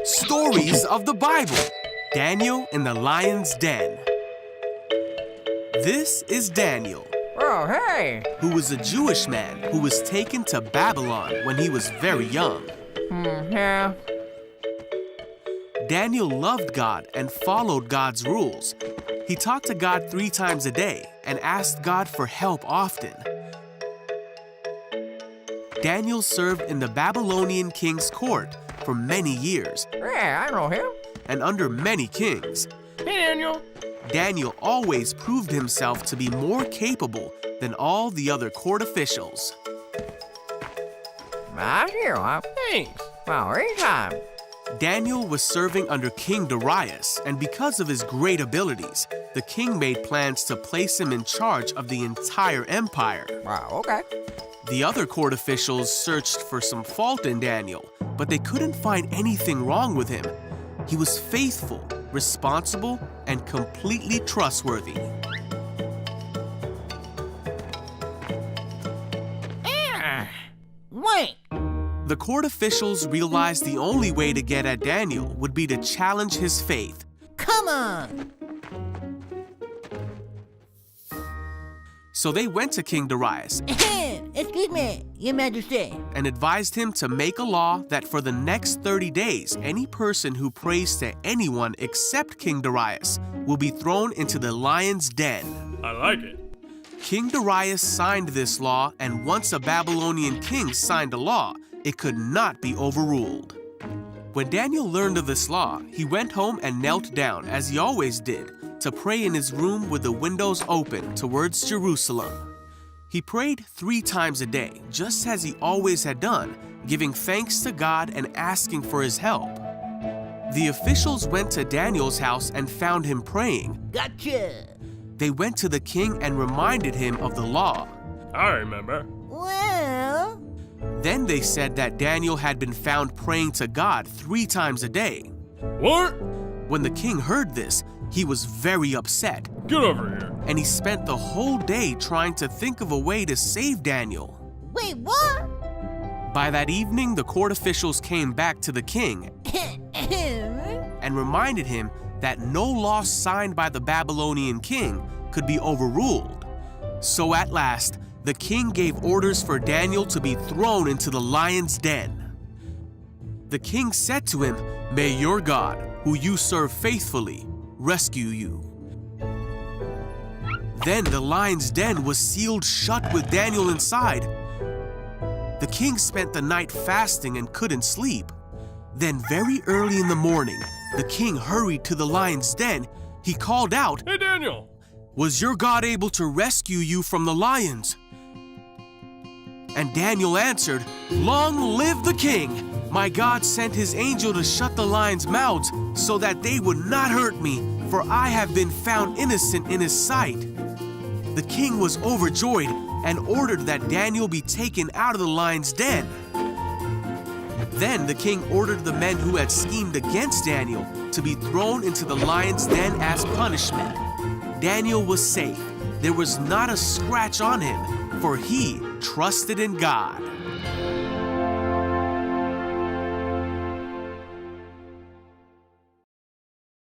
Stories of the Bible. Daniel in the Lion's Den. This is Daniel. Oh, hey! Who was a Jewish man who was taken to Babylon when he was very young. Yeah. Daniel loved God and followed God's rules. He talked to God 3 times a day and asked God for help often. Daniel served in the Babylonian king's court for many years Yeah, I know him. and under many kings. Hey, Daniel. Daniel always proved himself to be more capable than all the other court officials. Thanks. Well, anytime. Daniel was serving under King Darius, and because of his great abilities, the king made plans to place him in charge of the entire empire. Wow, okay. The other court officials searched for some fault in Daniel, but they couldn't find anything wrong with him. He was faithful, responsible, and completely trustworthy. Wait. The court officials realized the only way to get at Daniel would be to challenge his faith. Come on. So they went to King Darius Excuse me, Your Majesty. and advised him to make a law that for the next 30 days, any person who prays to anyone except King Darius will be thrown into the lion's den. I like it. King Darius signed this law, and once a Babylonian king signed a law, it could not be overruled. When Daniel learned of this law, he went home and knelt down, as he always did, to pray in his room with the windows open towards Jerusalem. He prayed 3 times a day, just as he always had done, giving thanks to God and asking for his help. The officials went to Daniel's house and found him praying. Gotcha. They went to the king and reminded him of the law. I remember. Well, Then they said that Daniel had been found praying to God 3 times a day. What? When the king heard this, he was very upset, Get over here. and he spent the whole day trying to think of a way to save Daniel. wait, what? By that evening, the court officials came back to the king and reminded him that no law signed by the Babylonian king could be overruled. So at last, the king gave orders for Daniel to be thrown into the lion's den. The king said to him, "May your God, who you serve faithfully, rescue you." Then the lion's den was sealed shut with Daniel inside. The king spent the night fasting and couldn't sleep. Then very early in the morning, the king hurried to the lion's den. He called out, Hey, Daniel. "Was your God able to rescue you from the lions?" And Daniel answered, "Long live the king! My God sent his angel to shut the lions' mouths so that they would not hurt me, for I have been found innocent in his sight." The king was overjoyed and ordered that Daniel be taken out of the lion's den. Then the king ordered the men who had schemed against Daniel to be thrown into the lion's den as punishment. Daniel was safe. There was not a scratch on him, for he trusted in God.